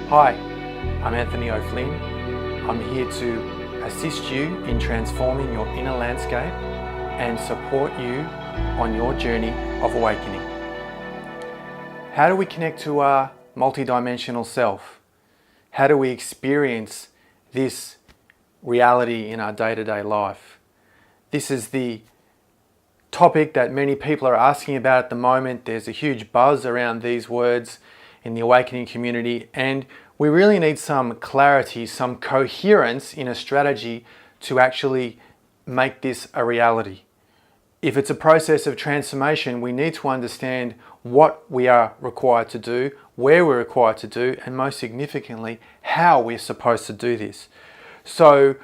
Hi, I'm Anthony O'Flynn. I'm here to assist you in transforming your inner landscape and support you on your journey of awakening. How do we connect to our multidimensional self? How do we experience this reality in our day-to-day life? This is the topic that many people are asking about at the moment. There's a huge buzz around these words in the awakening community, and we really need some clarity, some coherence in a strategy to actually make this a reality. If it's a process of transformation, we need to understand what we are required to do, where we're required to do, and most significantly, how we're supposed to do this. So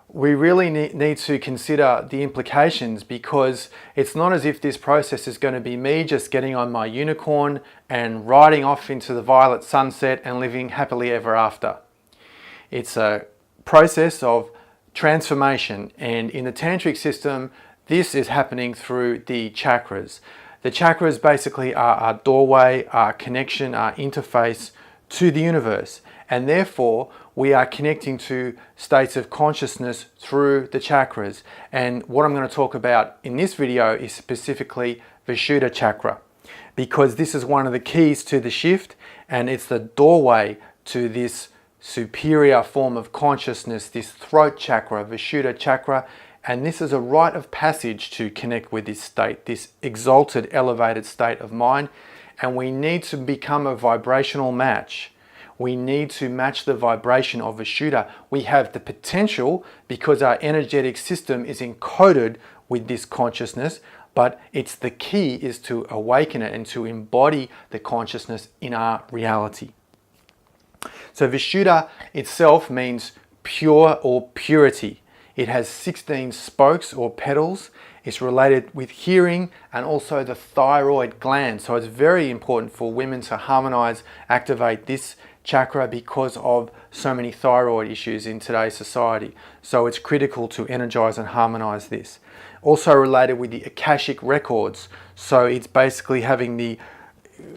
we really need to consider the implications, because it's not as if this process is going to be me just getting on my unicorn and riding off into the violet sunset and living happily ever after. It's a process of transformation, and in the tantric system, this is happening through the chakras. The chakras basically are our doorway, our connection, our interface to the universe, and therefore we are connecting to states of consciousness through the chakras. And what I'm going to talk about in this video is specifically Vishuddha chakra, because this is one of the keys to the shift, and it's the doorway to this superior form of consciousness, this throat chakra, Vishuddha chakra. And this is a rite of passage to connect with this state, this exalted, elevated state of mind. And we need to become a vibrational match. We need to match the vibration of Vishuddha. We have the potential, because our energetic system is encoded with this consciousness, but it's the key is to awaken it and to embody the consciousness in our reality. So Vishuddha itself means pure or purity. It has 16 spokes or petals. It's related with hearing and also the thyroid gland. So it's very important for women to harmonize, activate this chakra because of so many thyroid issues in today's society. So it's critical to energize and harmonize this. Also related with the Akashic records. So it's basically having the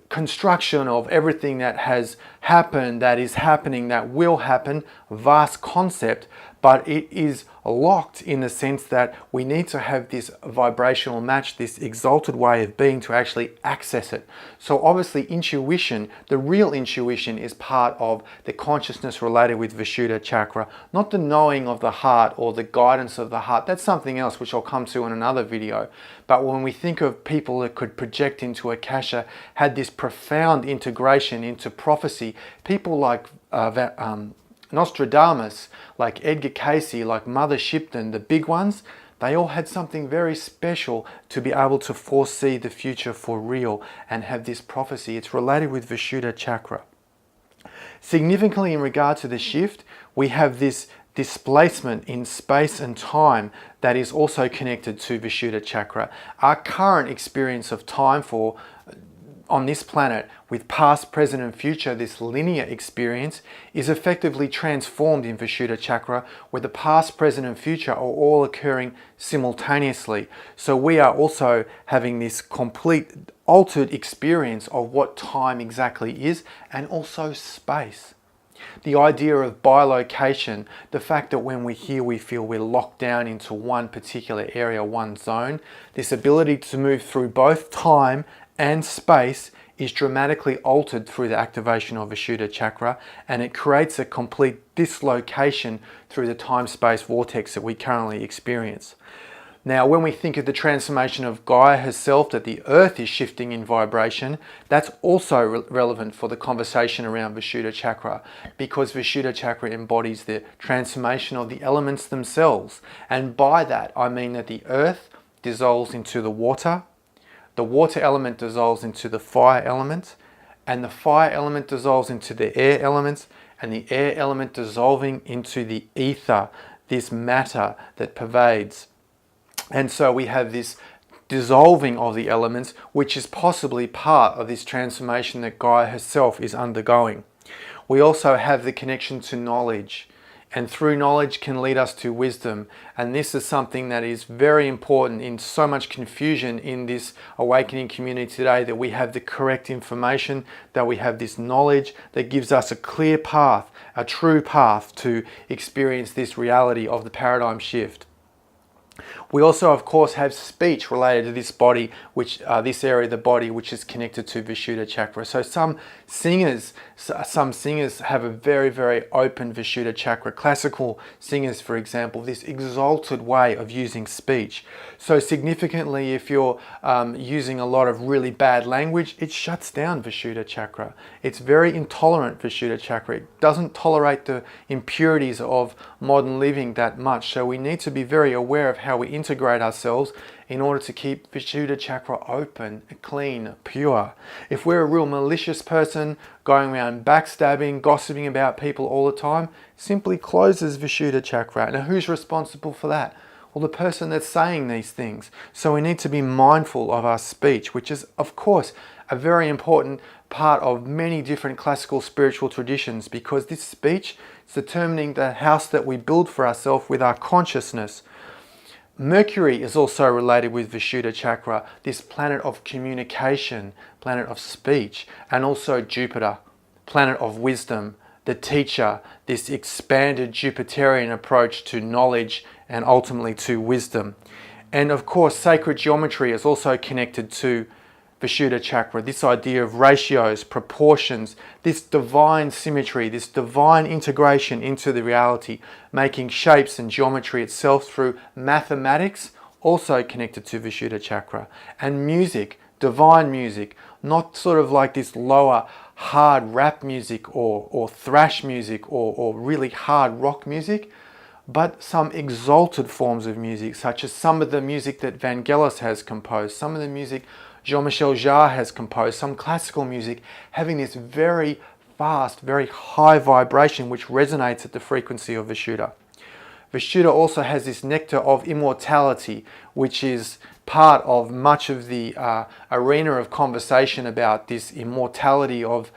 construction of everything that has happened, that is happening, that will happen, vast concept, but it is locked in the sense that we need to have this vibrational match, this exalted way of being to actually access it. So obviously intuition, the real intuition, is part of the consciousness related with Vishuddha chakra, not the knowing of the heart or the guidance of the heart. That's something else which I'll come to in another video. But when we think of people that could project into Akasha, had this profound integration into prophecy, people like Nostradamus, like Edgar Cayce, like Mother Shipton, the big ones, they all had something very special to be able to foresee the future for real and have this prophecy. It's related with Vishuddha chakra. Significantly in regard to the shift, we have this displacement in space and time that is also connected to Vishuddha chakra. Our current experience of time on this planet, with past, present and future, this linear experience is effectively transformed in Vishuddha chakra, where the past, present and future are all occurring simultaneously. So we are also having this complete altered experience of what time exactly is, and also space. The idea of bilocation, the fact that when we're here we feel we're locked down into one particular area, one zone, this ability to move through both time and space is dramatically altered through the activation of Vishuddha chakra, and it creates a complete dislocation through the time-space vortex that we currently experience. Now, when we think of the transformation of Gaia herself, that the earth is shifting in vibration, that's also relevant for the conversation around Vishuddha chakra, because Vishuddha chakra embodies the transformation of the elements themselves. And by that, I mean that the earth dissolves into the water element dissolves into the fire element, and the fire element dissolves into the air elements, and the air element dissolving into the ether, this matter that pervades. And so we have this dissolving of the elements, which is possibly part of this transformation that Gaia herself is undergoing. We also have the connection to knowledge and through knowledge can lead us to wisdom. And this is something that is very important in so much confusion in this awakening community today, that we have the correct information, that we have this knowledge that gives us a clear path, a true path to experience this reality of the paradigm shift. We also, of course, have speech related to this body, which this area of the body, which is connected to Vishuddha chakra. So some singers have a very, very open Vishuddha chakra. Classical singers, for example, this exalted way of using speech. So significantly, if you're using a lot of really bad language, it shuts down Vishuddha chakra. It's very intolerant Vishuddha chakra. It doesn't tolerate the impurities of modern living that much. So we need to be very aware of how we integrate ourselves in order to keep Vishuddha chakra open, clean, pure. If we're a real malicious person going around backstabbing, gossiping about people all the time, simply closes Vishuddha chakra. Now who's responsible for that? Well, the person that's saying these things. So we need to be mindful of our speech, which is, of course, a very important part of many different classical spiritual traditions, because this speech is determining the house that we build for ourselves with our consciousness. Mercury is also related with Vishuddha chakra, this planet of communication, planet of speech, and also Jupiter, planet of wisdom, the teacher, this expanded Jupiterian approach to knowledge and ultimately to wisdom. And of course, sacred geometry is also connected to Vishuddha chakra, this idea of ratios, proportions, this divine symmetry, this divine integration into the reality, making shapes and geometry itself through mathematics, also connected to Vishuddha chakra. And music, divine music, not sort of like this lower hard rap music or thrash music or really hard rock music, but some exalted forms of music, such as some of the music that Vangelis has composed, some of the music Jean-Michel Jarre has composed, some classical music, having this very fast, very high vibration which resonates at the frequency of Vishuddha. Vishuddha also has this nectar of immortality, which is part of much of the arena of conversation about this immortality of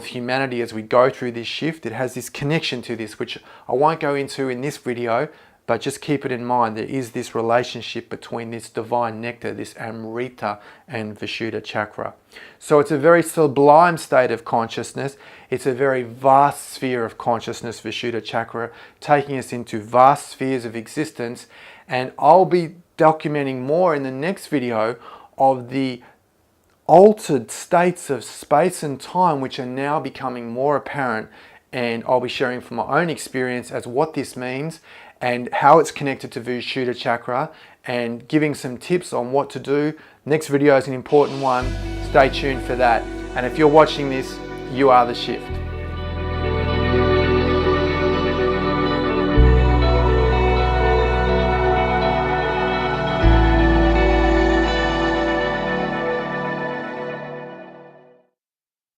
humanity as we go through this shift. It has this connection to this, which I won't go into in this video, but just keep it in mind. There is this relationship between this divine nectar, this Amrita, and Vishuddha chakra. So it's a very sublime state of consciousness. It's a very vast sphere of consciousness, Vishuddha chakra, taking us into vast spheres of existence. And I'll be documenting more in the next video of the altered states of space and time, which are now becoming more apparent. And I'll be sharing from my own experience as what this means and how it's connected to Vishuddha chakra, and giving some tips on what to do. Next video is an important one. Stay tuned for that. And if you're watching this, you are the shift.